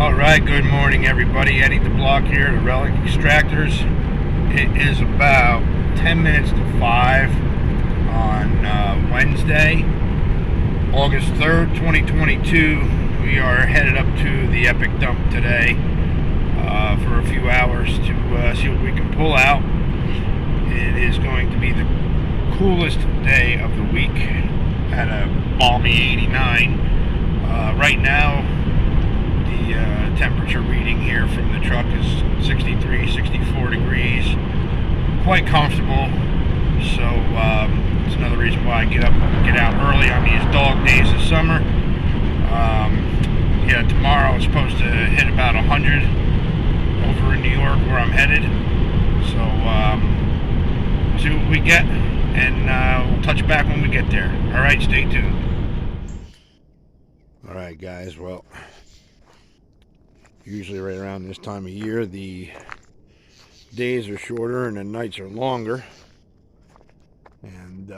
Alright, good morning everybody. Eddie the Block here, the Relic Extractors. It is about 10 minutes to 5 on Wednesday, August 3rd, 2022. We are headed up to the Epic Dump today for a few hours to see what we can pull out. It is going to be the coolest day of the week at a balmy 89. Right now, the temperature reading here from the truck is 63, 64 degrees. Quite comfortable. So it's another reason why I get out early on these dog days of summer. Yeah, tomorrow it's supposed to hit about 100 over in New York where I'm headed. So we'll see what we get, and we'll touch back when we get there. All right, stay tuned. All right, guys. Well, usually right around this time of year, the days are shorter and the nights are longer. And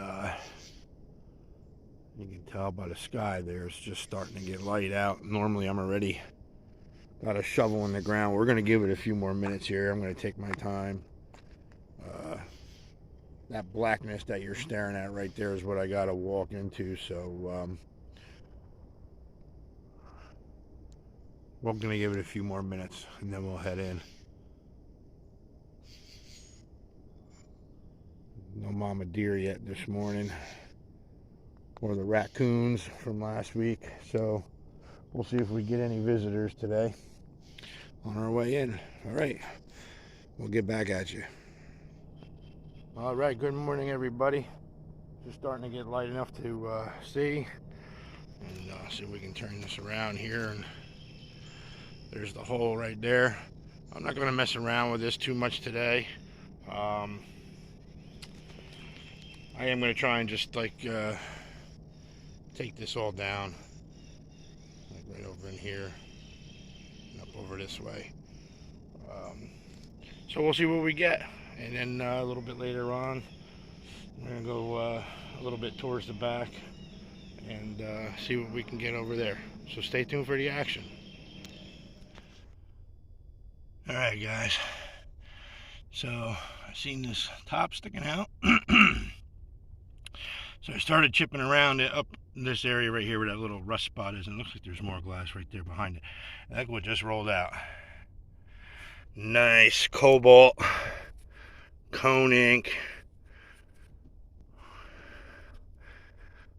you can tell by the sky there, it's just starting to get light out. Normally I'm already got a shovel in the ground. We're going to give it a few more minutes here. I'm going to take my time. That blackness that you're staring at right there is what I got to walk into. So we're going to give it a few more minutes and then we'll head in. No mama deer yet this morning, or the raccoons from last week. So we'll see if we get any visitors today on our way in. All right, we'll get back at you. All right, good morning everybody. Just starting to get light enough to see, and see if we can turn this around here. And there's the hole right there. I'm not going to mess around with this too much today. I am going to try and just like take this all down, like right over in here and up over this way. So we'll see what we get, and then a little bit later on we're going to go a little bit towards the back and see what we can get over there. So stay tuned for the action. Alright guys, so I seen this top sticking out. So I started chipping around it up in this area right here where that little rust spot is, and it looks like there's more glass right there behind it. And that's what just rolled out. Nice cobalt cone ink.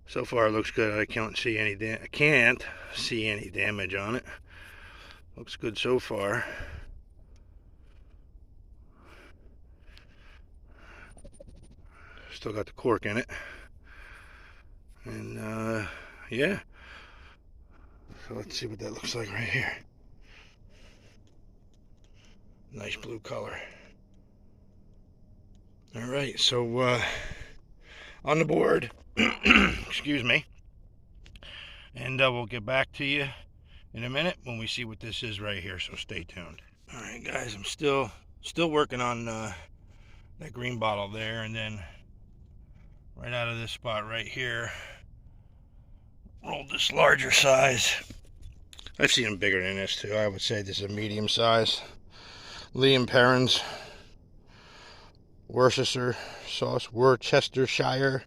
So far it looks good. I can't see any damage on it. Looks good so far. Still got the cork in it. And yeah, so let's see what that looks like right here. Nice blue color. All right, so on the board, excuse me, and we'll get back to you in a minute when we see what this is right here, so stay tuned. All right guys, I'm still working on that green bottle there, and then right out of this spot right here, rolled this larger size. I've seen them bigger than this too. I would say this is a medium size. Liam Perrin's Worcestershire sauce, Worcestershire.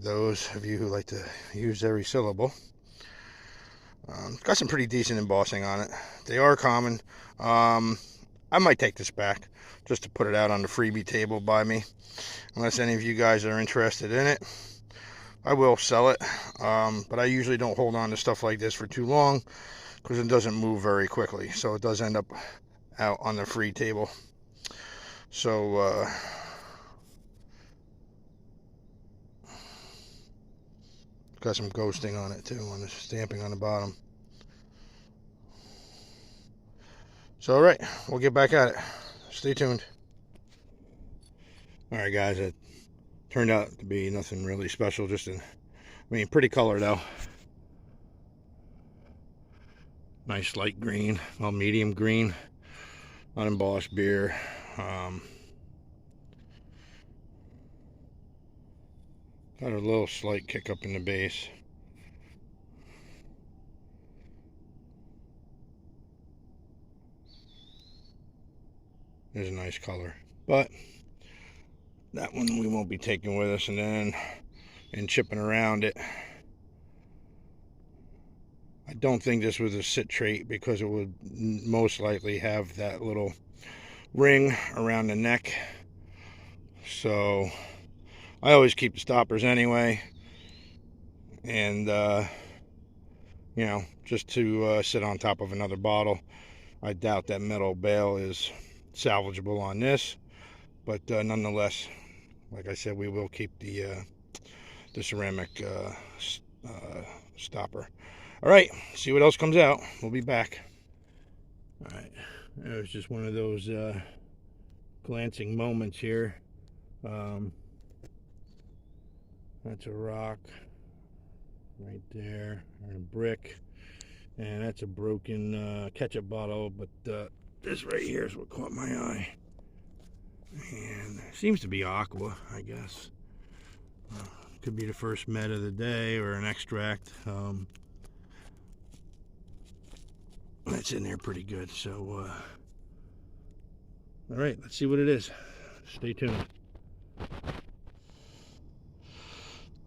Those of you who like to use every syllable. Got some pretty decent embossing on it. They are common. I might take this back just to put it out on the freebie table by me. Unless any of you guys are interested in it, I will sell it. But I usually don't hold on to stuff like this for too long because it doesn't move very quickly. So it does end up out on the free table. So got some ghosting on it too, on the stamping on the bottom. So all right, we'll get back at it. Stay tuned. All right guys, it turned out to be nothing really special, just pretty color though. Nice light green, well, medium green, unembossed beer. Got a little slight kick up in the base. There's a nice color. But that one we won't be taking with us. And then in chipping around it, I don't think this was a citrate because it would most likely have that little ring around the neck. So I always keep the stoppers anyway. And, you know, just to sit on top of another bottle. I doubt that metal bail is salvageable on this. But nonetheless, like I said, we will keep the ceramic stopper. All right, see what else comes out. We'll be back. All right, it was just one of those glancing moments here. That's a rock right there, or a brick, and that's a broken ketchup bottle. But this right here is what caught my eye, and it seems to be aqua, I guess. Could be the first med of the day or an extract. That's in there pretty good. So, all right, let's see what it is. Stay tuned.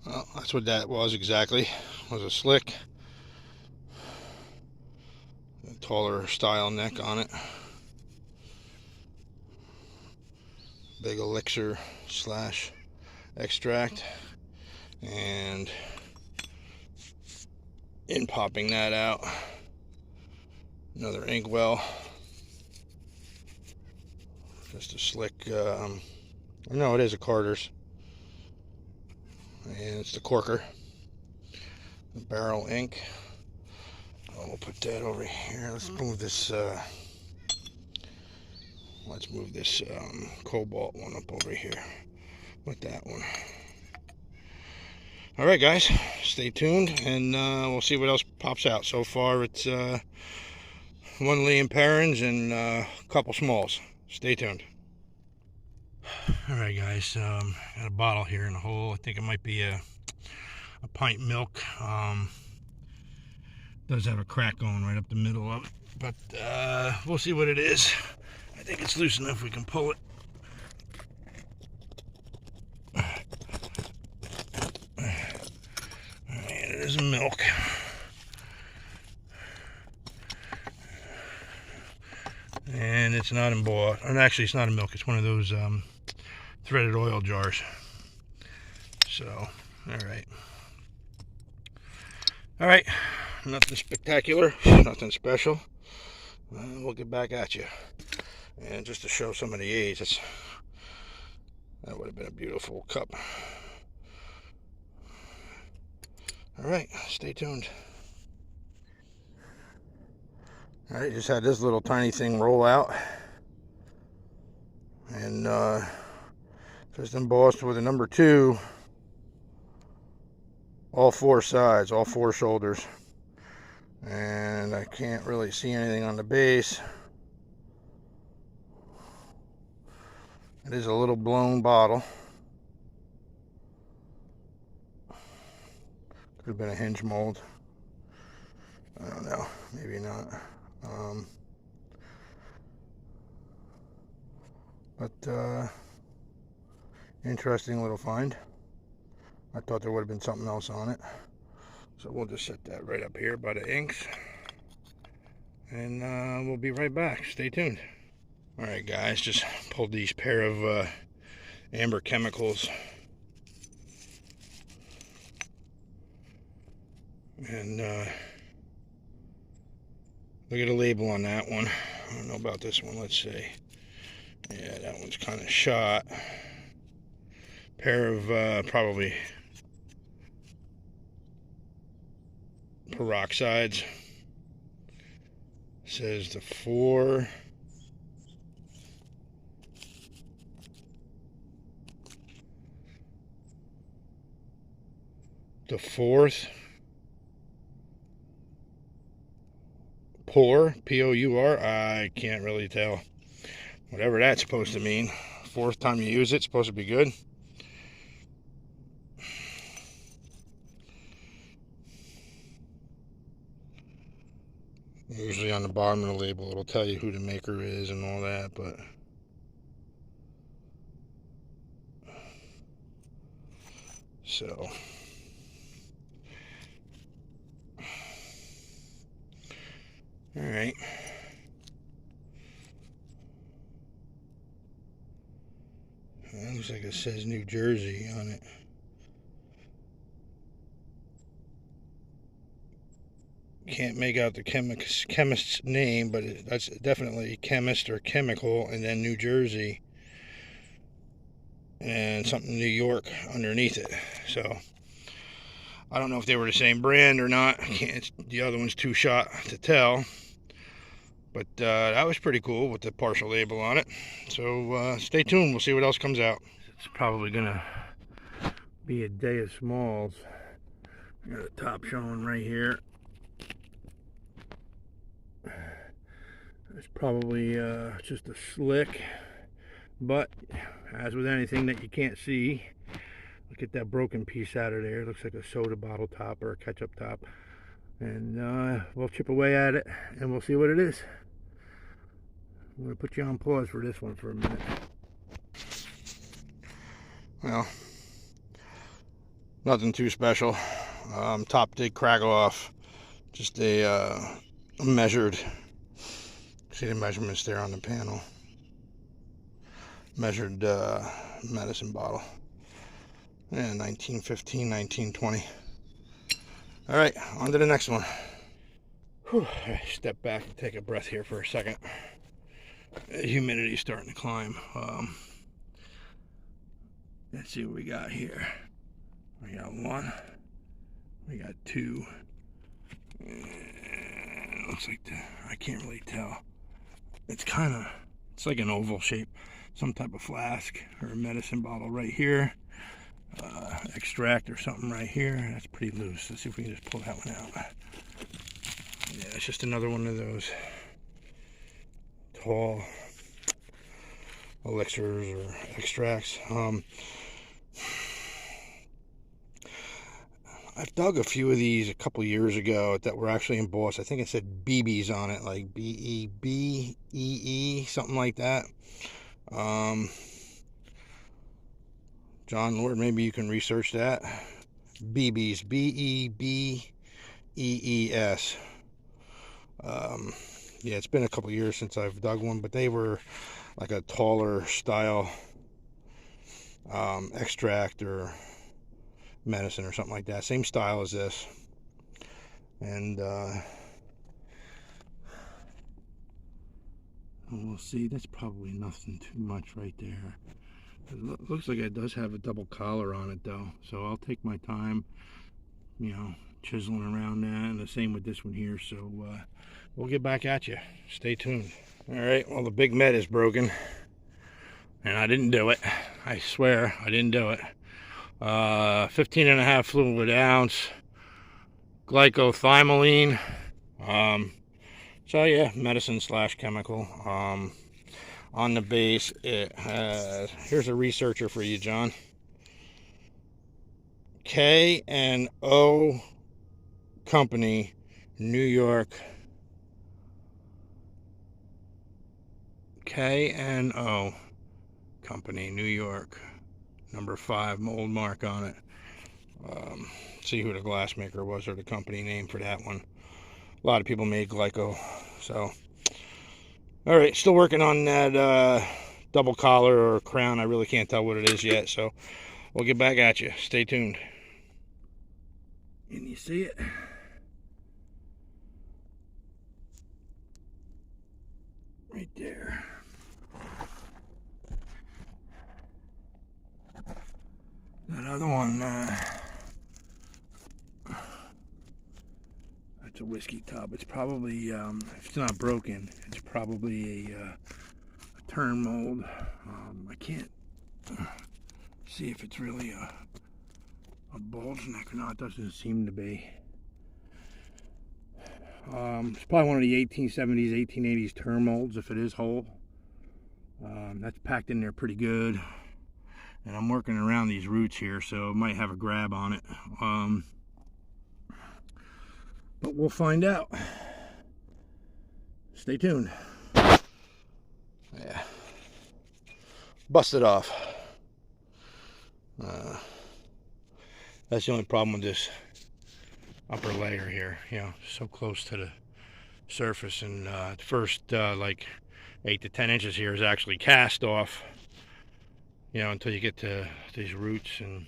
Well, that's what that was exactly. It was a slick, a taller style neck on it. Big elixir slash extract. And in popping that out, another inkwell. Just a slick, no, it is a Carter's. And it's the corker. The barrel ink. Oh, we'll put that over here. Let's move this, COBALT one up over here with that one. All right, guys, stay tuned, and we'll see what else pops out. So far, it's one Lee & Perrins and a couple smalls. Stay tuned. All right, guys, got a bottle here in the hole. I think it might be a pint milk. Does have a crack going right up the middle of it, but we'll see what it is. I think it's loose enough we can pull it. It is milk. And it's not embossed. And actually, it's not a milk. It's one of those threaded oil jars. So, all right. All right. Nothing spectacular. Nothing special. We'll get back at you. And just to show some of the age, that would have been a beautiful cup. All right, stay tuned. All right, just had this little tiny thing roll out, and just embossed with a number 2, all 4 sides, all 4 shoulders, and I can't really see anything on the base. It is a little blown bottle. Could have been a hinge mold. I don't know. Maybe not. But interesting little find. I thought there would have been something else on it. So we'll just set that right up here by the inks. And we'll be right back. Stay tuned. Alright, guys. Just pulled these pair of amber chemicals. And look at the label on that one. I don't know about this one. Let's see. Yeah, that one's kind of shot. Pair of probably peroxides. It says the 4th pour, P-O-U-R. I can't really tell. Whatever that's supposed to mean. 4th time you use it, it's supposed to be good. Usually on the bottom of the label it'll tell you who the maker is and all that, but So all right. Well, looks like it says New Jersey on it. Can't make out the chemist's name, but that's definitely chemist or chemical, and then New Jersey and something New York underneath it. So I don't know if they were the same brand or not. The other one's too shot to tell. But that was pretty cool with the partial label on it. So stay tuned. We'll see what else comes out. It's probably going to be a day of smalls. Got the top showing right here. It's probably just a slick. But as with anything that you can't see, look at that broken piece out of there. It looks like a soda bottle top or a ketchup top. And we'll chip away at it and we'll see what it is. I'm going to put you on pause for this one for a minute. Well, nothing too special. Top did crackle off. Just a measured. See the measurements there on the panel. Measured medicine bottle. Yeah, 1915, 1920. All right, on to the next one. Whew, step back and take a breath here for a second. Humidity's starting to climb. Let's see what we got here. We got one. We got two. It looks like I can't really tell. It's like an oval shape. Some type of flask or a medicine bottle right here. Extract or something right here. That's pretty loose. Let's see if we can just pull that one out. Yeah, it's just another one of those tall elixirs or extracts. I've dug a few of these a couple years ago that were actually embossed. I think it said BBs on it, like BEBEE, something like that. John Lord, maybe you can research that. BBs, BEBEES. Yeah, it's been a couple years since I've dug one, but they were like a taller style extract or medicine or something like that. Same style as this. And we'll see. That's probably nothing too much right there. It looks like it does have a double collar on it though, so I'll take my time, chiseling around that, and the same with this one here. So we'll get back at you. Stay tuned. All right, well, the big med is broken, and I didn't do it. I swear I didn't do it. 15.5 fluid ounce glycothymoline. So yeah, medicine / chemical. On the base, it has, here's a researcher for you, John. K&O Company, New York. K&O Company, New York. Number 5 mold mark on it. See who the glass maker was or the company name for that one. A lot of people made glyco, so. All right, still working on that double collar or crown. I really can't tell what it is yet, so we'll get back at you. Stay tuned. Can you see it? Right there. That other one, that's a whiskey tub. It's probably, if it's not broken, it's probably a turn mold. I can't see if it's really a bulge neck or not. It doesn't seem to be. It's probably one of the 1870s, 1880s turn molds if it is whole. That's packed in there pretty good. And I'm working around these roots here, so it might have a grab on it. But we'll find out. Stay tuned. Yeah. Busted off. That's the only problem with this upper layer here, you know, so close to the surface. And the first like 8 to 10 inches here is actually cast off, you know, until you get to these roots. And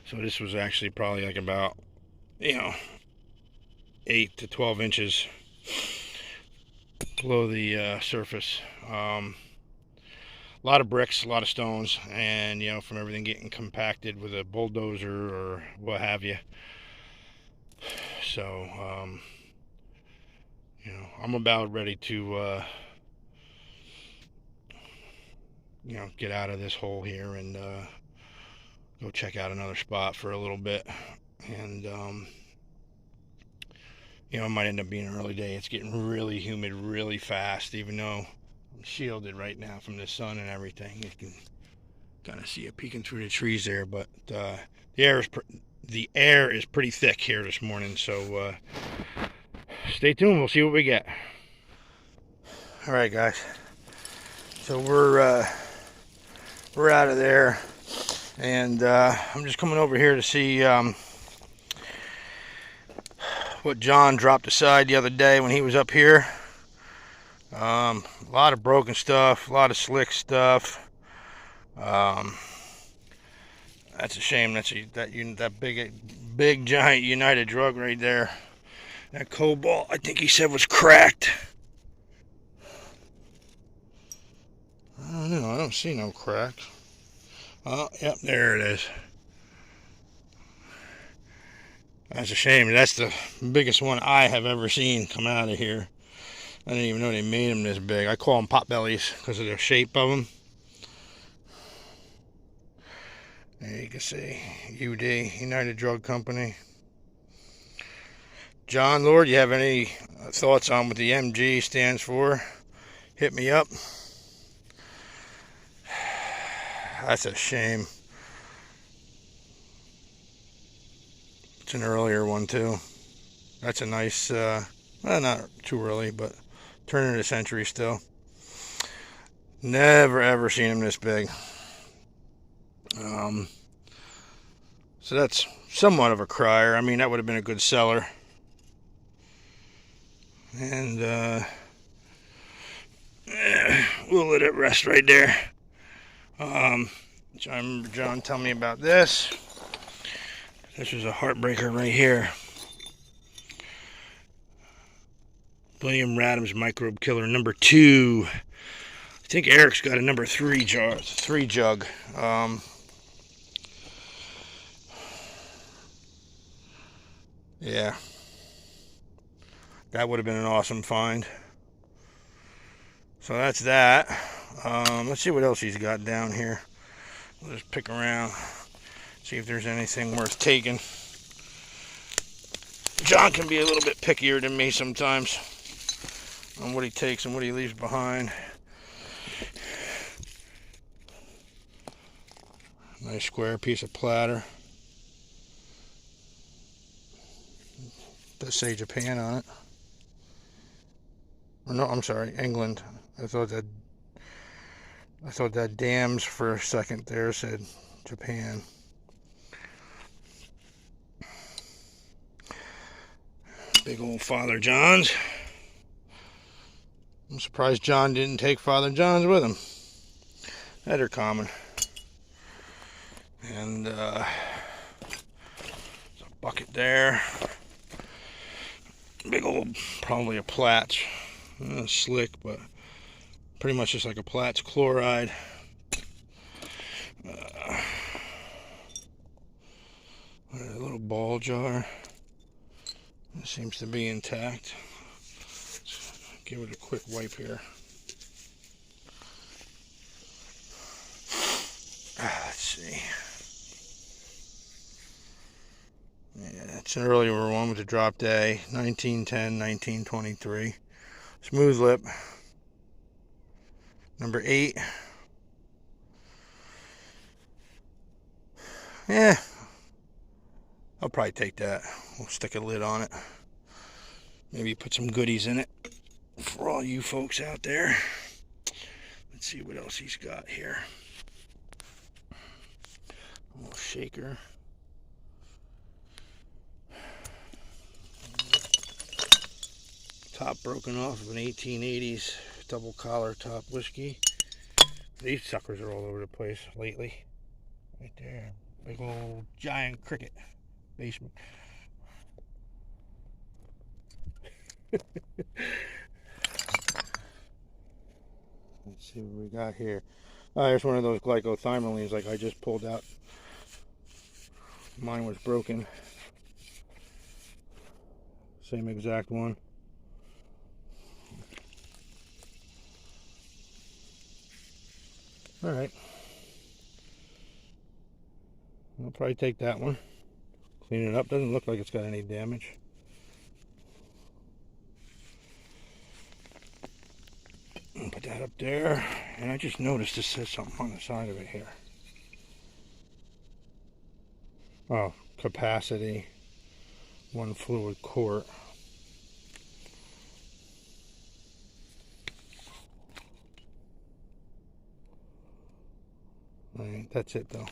so this was actually probably like about, you know, 8 to 12 inches below the surface. A lot of bricks, a lot of stones, and you know, from everything getting compacted with a bulldozer or what have you. So you know, I'm about ready to you know, get out of this hole here and go check out another spot for a little bit. And you know, it might end up being an early day. It's getting really humid really fast, even though I'm shielded right now from the sun and everything. You can kind of see it peeking through the trees there, but the air is pretty thick here this morning. So stay tuned. We'll see what we get. All right, guys. So we're out of there, and I'm just coming over here to see what John dropped aside the other day when he was up here. A lot of broken stuff, a lot of slick stuff. That's a shame. That big giant United drug right there. That COBALT, I think he said, was cracked. I don't know. I don't see no crack. Oh, yep, there it is. That's a shame. That's the biggest one I have ever seen come out of here. I didn't even know they made them this big. I call them potbellies because of the shape of them. There you can see UD, United Drug Company. John, Lord, you have any thoughts on what the MG stands for? Hit me up. That's a shame. It's an earlier one too. That's a nice, well, not too early, but turn of the century still. Never ever seen them this big. So that's somewhat of a crier. I mean, that would have been a good seller. And we'll let it rest right there. I remember John telling me about this. This is a heartbreaker right here. William Radham's Microbe Killer #2. I think Eric's got a #3 jar, 3 jug. Yeah, that would have been an awesome find. So that's that. Let's see what else he's got down here. We'll just pick around, see if there's anything worth taking. John can be a little bit pickier than me sometimes on what he takes and what he leaves behind. Nice square piece of platter. Does say Japan on it. Or no, I'm sorry, England. I thought that dams for a second there said Japan. Big old Father John's. I'm surprised John didn't take Father John's with him. That are common. And there's a bucket there. Big old, probably a Platts. Slick, but pretty much just like a Platts chloride. A little ball jar. It seems to be intact. Let's give it a quick wipe here. Let's see. Yeah, it's an earlier one with a drop day. 1910, 1923. Smooth lip. #8. Yeah. I'll probably take that. We'll stick a lid on it. Maybe put some goodies in it for all you folks out there. Let's see what else he's got here. A little shaker. Top broken off of an 1880s double collar top whiskey. These suckers are all over the place lately. Right there. Big old giant cricket basement. Let's see what we got here. Oh, here's one of those glycothyramines like I just pulled out. Mine was broken. Same exact one. Alright. I'll probably take that one. Clean it up. Doesn't look like it's got any damage. I'll put that up there. And I just noticed this says something on the side of it here. Oh, capacity. 1 fluid quart. Alright, that's it though.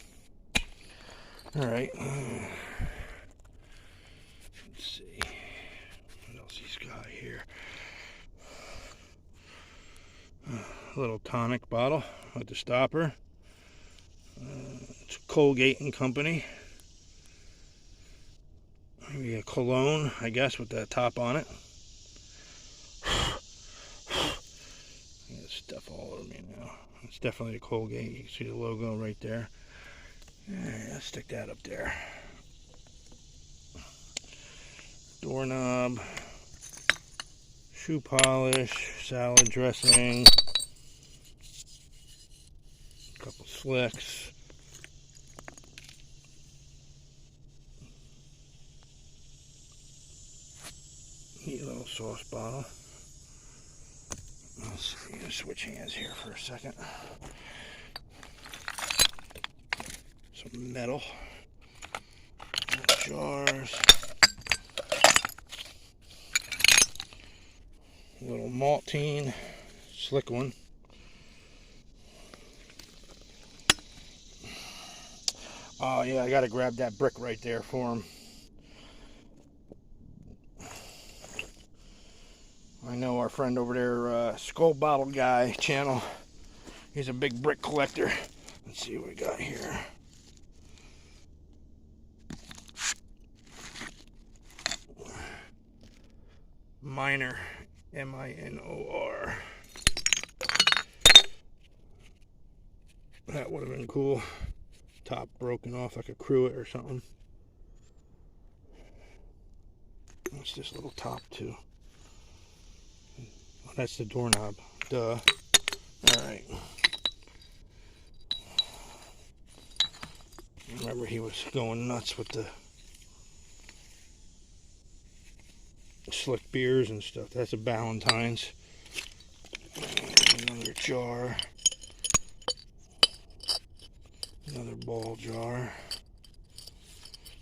Alright. Let's see. What else he's got here? A little tonic bottle with the stopper. It's Colgate and Company. Maybe a cologne, I guess, with that top on it. There's stuff all over me now. It's definitely a Colgate. You can see the logo right there. Yeah, stick that up there. Doorknob, shoe polish, salad dressing, a couple slicks. Neat little sauce bottle. Let's see, switch hands here for a second. Some metal jars, a little maltine, slick one. Oh yeah, I gotta grab that brick right there for him. I know our friend over there, Skull Bottle Guy channel, he's a big brick collector. Let's see what we got here. Minor, M-I-N-O-R. That would have been cool. Top broken off, I could crew it or something. What's this little top too? Oh, that's the doorknob. Duh. Alright. Remember he was going nuts with the slick beers and stuff. That's a Ballantine's. Another jar. Another ball jar.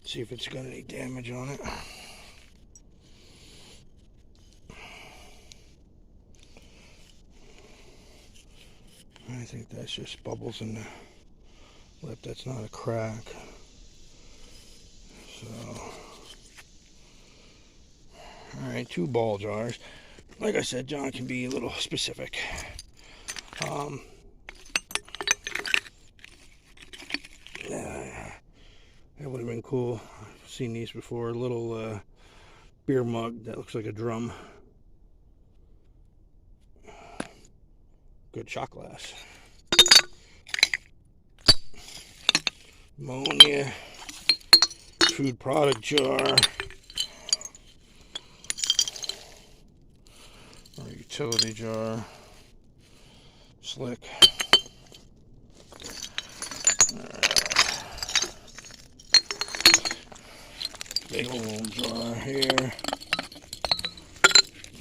See if it's got any damage on it. I think that's just bubbles in the lip. That's not a crack. So, alright, 2 ball jars. Like I said, John can be a little specific. That would have been cool. I've seen these before. A little beer mug that looks like a drum. Good shot glass. Ammonia. Food product jar. Or utility jar. Slick. Big old jar here.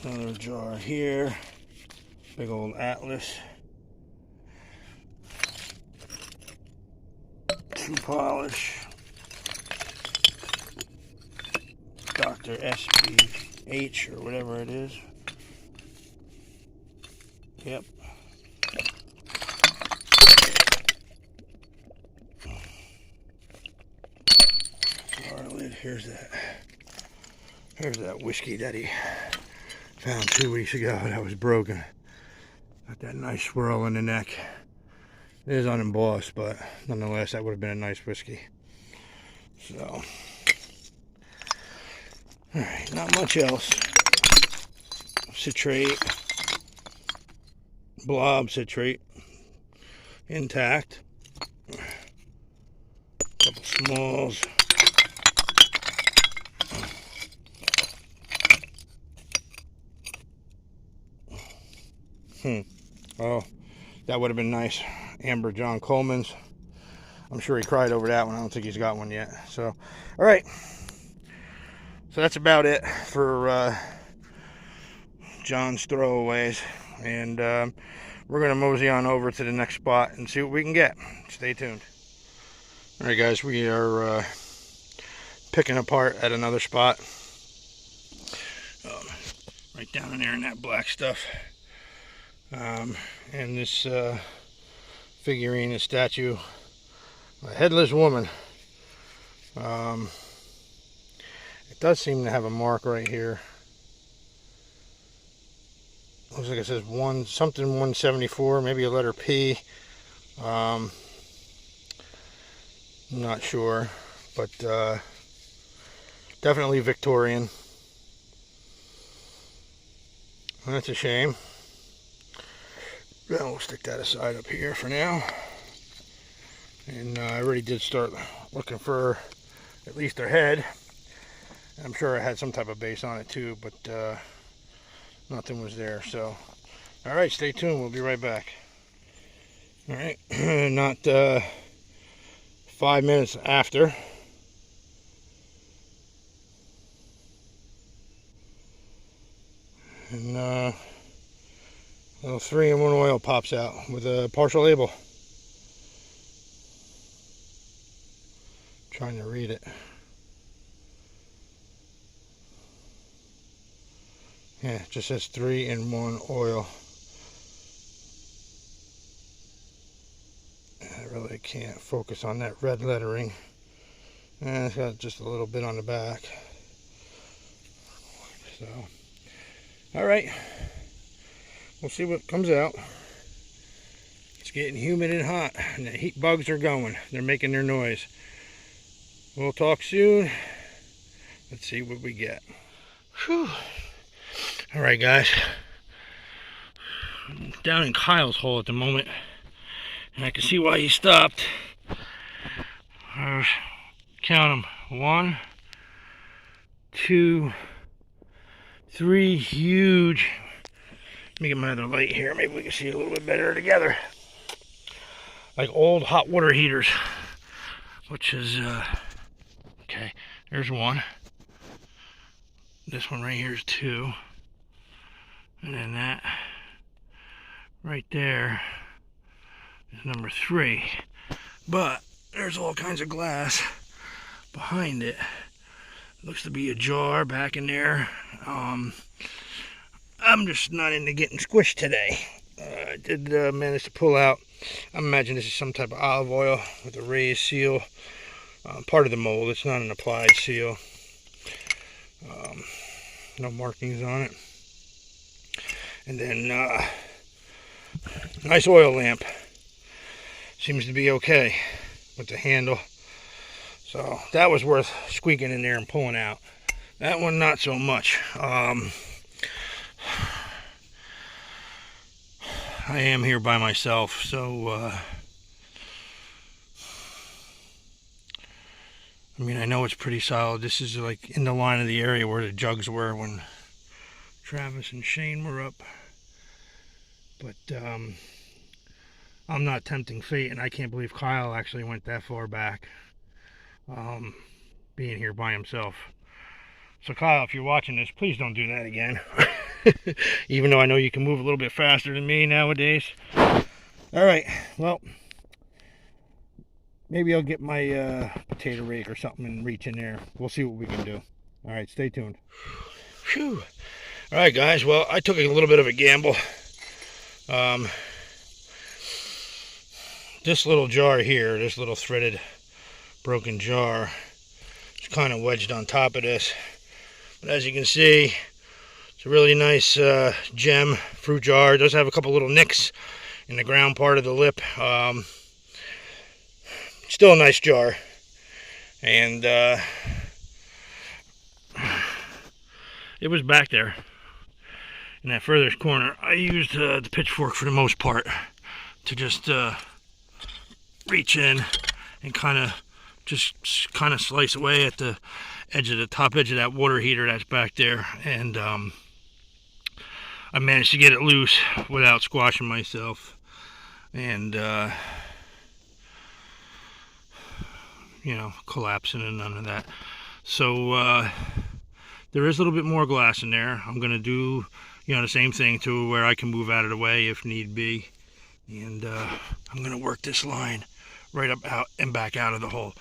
Another jar here. Big old Atlas. Shoe polish. Dr. SPH or whatever it is. Yep. Jar lid. Here's that whiskey that he found 2 weeks ago that was broken. Got that nice swirl in the neck. It is unembossed, but nonetheless, that would have been a nice whiskey. So, alright, not much else. Citrate, blob citrate, intact. Couple smalls. Oh, that would have been nice. Amber John Coleman's. I'm sure he cried over that one. I don't think he's got one yet. So, all right. So that's about it for John's throwaways. And we're going to mosey on over to the next spot and see what we can get. Stay tuned. All right, guys. We are picking apart at another spot. Right down in there in that black stuff. And this figurine, a statue, a headless woman. It does seem to have a mark right here. Looks like it says something 174, maybe a letter P. I'm not sure, but definitely Victorian. That's a shame. Well, we'll stick that aside up here for now. And I already did start looking for at least their head. I'm sure it had some type of base on it too, but nothing was there. So, all right, stay tuned. We'll be right back. All right, not 5 minutes after. And little 3-in-1 oil pops out with a partial label. Trying to read it. Yeah, it just says 3-in-1 oil. I really can't focus on that red lettering. And it's got just a little bit on the back. So, all right. We'll see what comes out. It's getting humid and hot, and the heat bugs are going. They're making their noise. We'll talk soon. Let's see what we get. Whew. All right, guys. I'm down in Kyle's hole at the moment, and I can see why he stopped. Count them. 1, 2, 3 huge. Let me get my other light here. Maybe we can see a little bit better together. Like old hot water heaters. Which is, okay, there's 1. This one right here is 2. And then that right there is number 3. But there's all kinds of glass behind it. Looks to be a jar back in there. I'm just not into getting squished today. I did manage to pull out, I imagine this is some type of olive oil with a raised seal. Part of the mold, it's not an applied seal. No markings on it. And then, nice oil lamp. Seems to be okay with the handle. So that was worth squeaking in there and pulling out. That one, not so much. I am here by myself, so I mean, I know it's pretty solid. This is like in the line of the area where the jugs were when Travis and Shane were up. But I'm not tempting fate, and I can't believe Kyle actually went that far back, being here by himself. So Kyle, if you're watching this, please don't do that again. Even though I know you can move a little bit faster than me nowadays. Alright, well, maybe I'll get my potato rake or something and reach in there. We'll see what we can do. Alright, stay tuned. Whew. Alright guys, well, I took a little bit of a gamble. This little jar here, this little threaded broken jar, is kind of wedged on top of this. But as you can see, It's a really nice gem fruit jar. It does have a couple little nicks in the ground part of the lip. Still a nice jar. And it was back there in that furthest corner. I used the pitchfork for the most part to just reach in and kind of slice away at the top edge of that water heater that's back there, and I managed to get it loose without squashing myself, and you know, collapsing and none of that. So there is a little bit more glass in there. I'm gonna do, you know, the same thing to where I can move out of the way if need be, and I'm gonna work this line right up out and back out of the hole.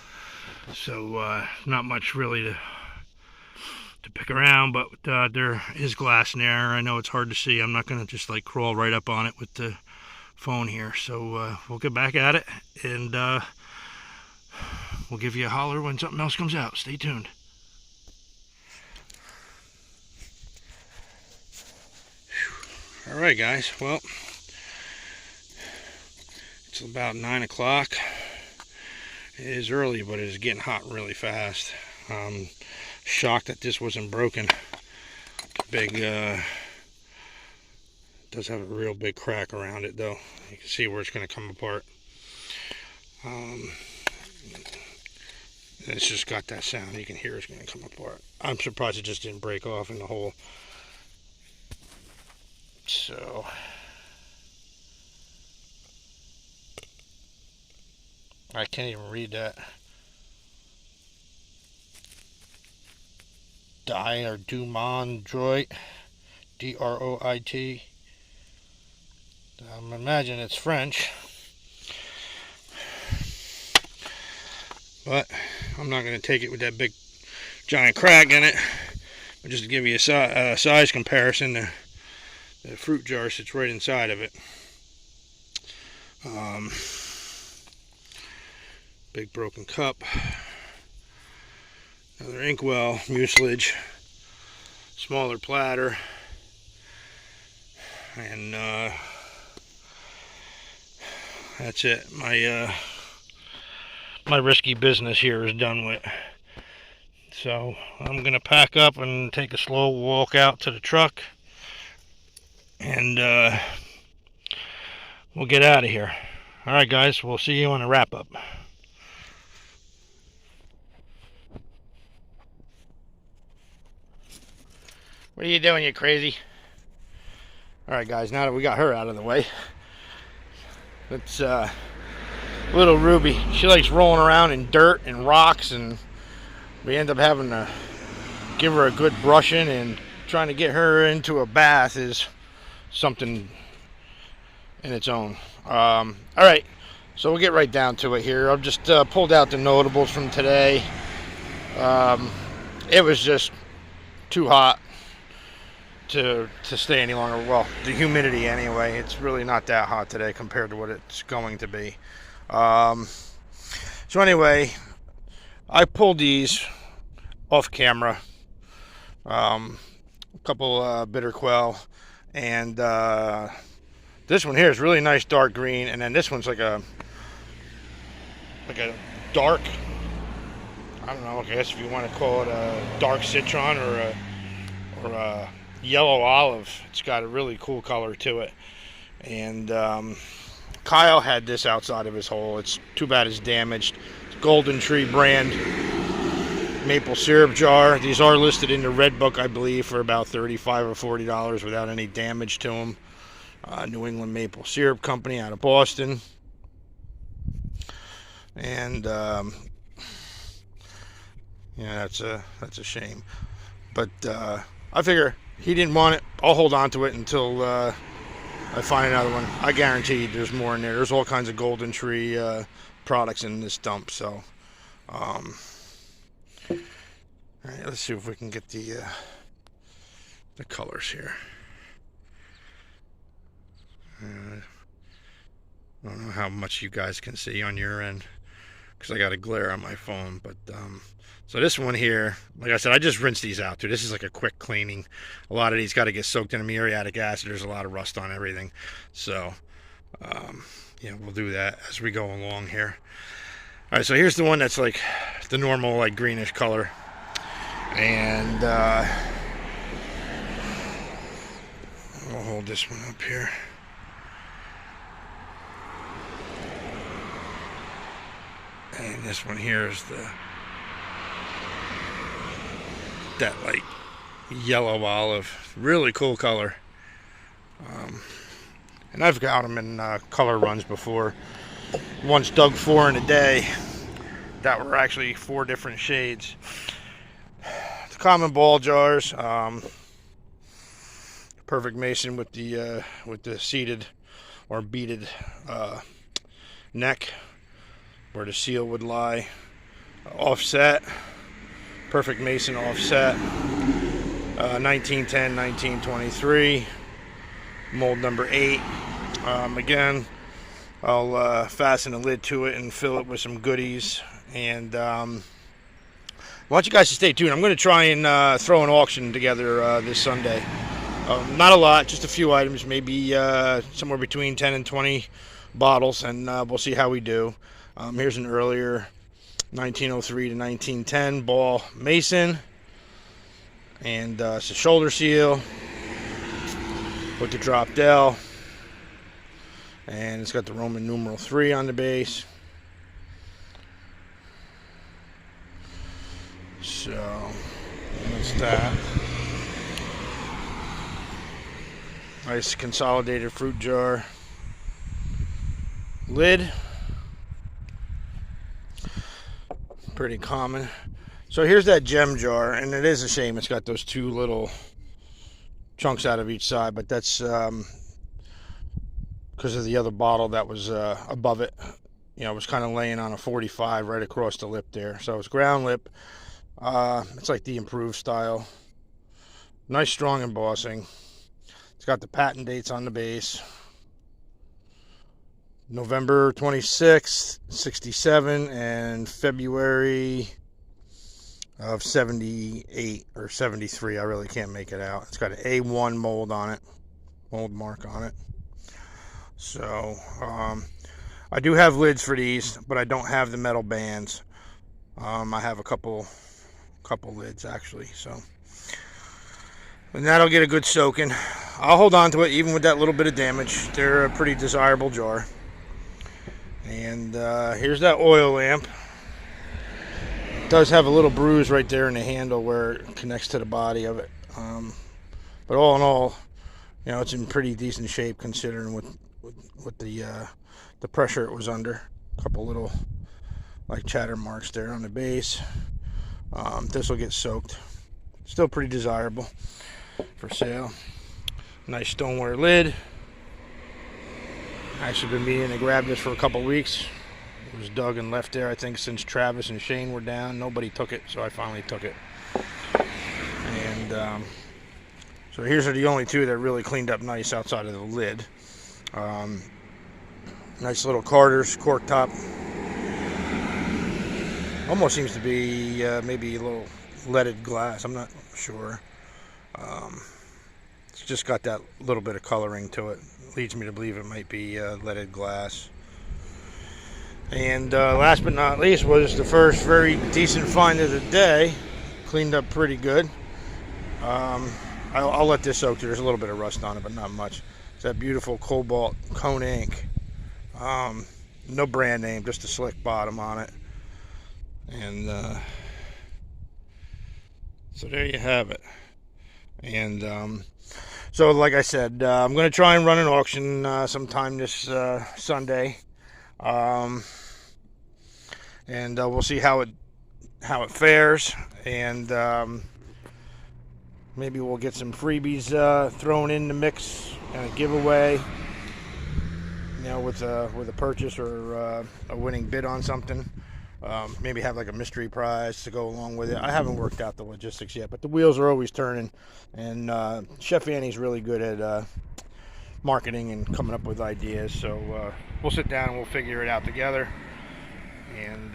So not much really to pick around, but there is glass in there. I know it's hard to see. I'm not gonna just like crawl right up on it with the phone here. So we'll get back at it, and we'll give you a holler when something else comes out. Stay tuned. All right, guys. Well, it's about 9 o'clock. It is early, but it is getting hot really fast. I'm shocked that this wasn't broken. Big, does have a real big crack around it, though. You can see where it's going to come apart. It's just got that sound. You can hear it's going to come apart. I'm surprised it just didn't break off in the hole. So I can't even read that. Droit, D-R-O-I-T. I imagine it's French, but I'm not going to take it with that big giant crack in it. But just to give you a size comparison, the fruit jar sits right inside of it. Big broken cup. Another inkwell, mucilage, smaller platter, and that's it. My risky business here is done with. So I'm gonna pack up and take a slow walk out to the truck, and we'll get out of here. All right, guys. We'll see you on the wrap up. What are you doing, you crazy? Alright, guys, now that we got her out of the way, let's, little Ruby, she likes rolling around in dirt and rocks, and we end up having to give her a good brushing, and trying to get her into a bath is something in its own. Alright, so we'll get right down to it here. I've just pulled out the notables from today. It was just too hot to stay any longer. Well, the humidity anyway, it's really not that hot today compared to what it's going to be. So anyway, I pulled these off camera, a couple bitter quell, and this one here is really nice dark green, and then this one's like a dark, I don't know, I guess if you want to call it a dark citron or a yellow olive. It's got a really cool color to it, and Kyle had this outside of his hole. It's too bad it's damaged. It's Golden Tree brand maple syrup jar. These are listed in the Red Book, I believe, for about $35 or $40 without any damage to them. New England Maple Syrup Company out of Boston, and yeah, that's a shame, but I figure he didn't want it. I'll hold on to it until I find another one. I guarantee there's more in there. There's all kinds of Golden Tree products in this dump. So, all right, let's see if we can get the colors here. I don't know how much you guys can see on your end, because I got a glare on my phone. But so this one here, like I said, I just rinsed these out too. This is like a quick cleaning. A lot of these got to get soaked in muriatic acid. There's a lot of rust on everything, so yeah, we'll do that as we go along here. All right, so here's the one that's like the normal like greenish color, and I'll hold this one up here. And this one here is that like yellow olive, really cool color. And I've got them in color runs before. Once dug 4 in a day that were actually 4 different shades. The common ball jars, perfect mason with the seated or beaded neck where the seal would lie. Offset, perfect mason offset, 1910, 1923, mold number 8. Again, I'll fasten a lid to it and fill it with some goodies. And I want you guys to stay tuned. I'm going to try and throw an auction together this Sunday. Not a lot, just a few items, maybe somewhere between 10 and 20 bottles, and we'll see how we do. Here's an earlier 1903 to 1910 ball mason, and it's a shoulder seal with the drop dell, and it's got the Roman numeral 3 on the base. So that's that. Nice consolidated fruit jar lid. Pretty common. So here's that gem jar, and it is a shame it's got those 2 little chunks out of each side, but that's because of the other bottle that was above it. You know, it was kind of laying on a 45 right across the lip there. So it's ground lip. It's like the improved style. Nice strong embossing. It's got the patent dates on the base. November 26th, 67, and February of 78 or 73. I really can't make it out. It's got an A1 mold on it, mold mark on it. So I do have lids for these, but I don't have the metal bands. I have a couple lids actually. So, and that'll get a good soaking. I'll hold on to it even with that little bit of damage. They're a pretty desirable jar. And here's that oil lamp. It does have a little bruise right there in the handle where it connects to the body of it. But all in all, you know, it's in pretty decent shape considering with the pressure it was under. A couple little like chatter marks there on the base. This will get soaked. Still pretty desirable for sale. Nice stoneware lid. Actually been meaning to grab this for a couple weeks. It was dug and left there, I think, since Travis and Shane were down. Nobody took it, so I finally took it. And so here's are the only 2 that really cleaned up nice outside of the lid. Nice little Carter's cork top. Almost seems to be maybe a little leaded glass. I'm not sure. It's just got that little bit of coloring to it. Leads me to believe it might be leaded glass. And last but not least was the first very decent find of the day. Cleaned up pretty good. I'll let this soak. There's a little bit of rust on it, but not much. It's that beautiful COBALT cone ink. No brand name, just a slick bottom on it. And so there you have it. And so like I said, I'm going to try and run an auction sometime this Sunday. And we'll see how it fares, and maybe we'll get some freebies thrown in the mix and a giveaway, you know, with a purchase or a winning bid on something. Maybe have like a mystery prize to go along with it. I haven't worked out the logistics yet, but the wheels are always turning, and Chef Annie's really good at marketing and coming up with ideas. So we'll sit down and we'll figure it out together. and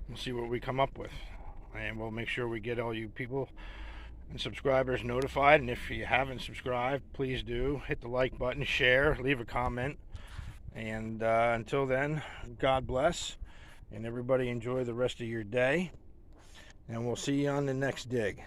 we'll see what we come up with, and we'll make sure we get all you people and subscribers notified. And if you haven't subscribed, please do hit the like button, share, leave a comment, and until then, God bless, and everybody enjoy the rest of your day, and we'll see you on the next dig.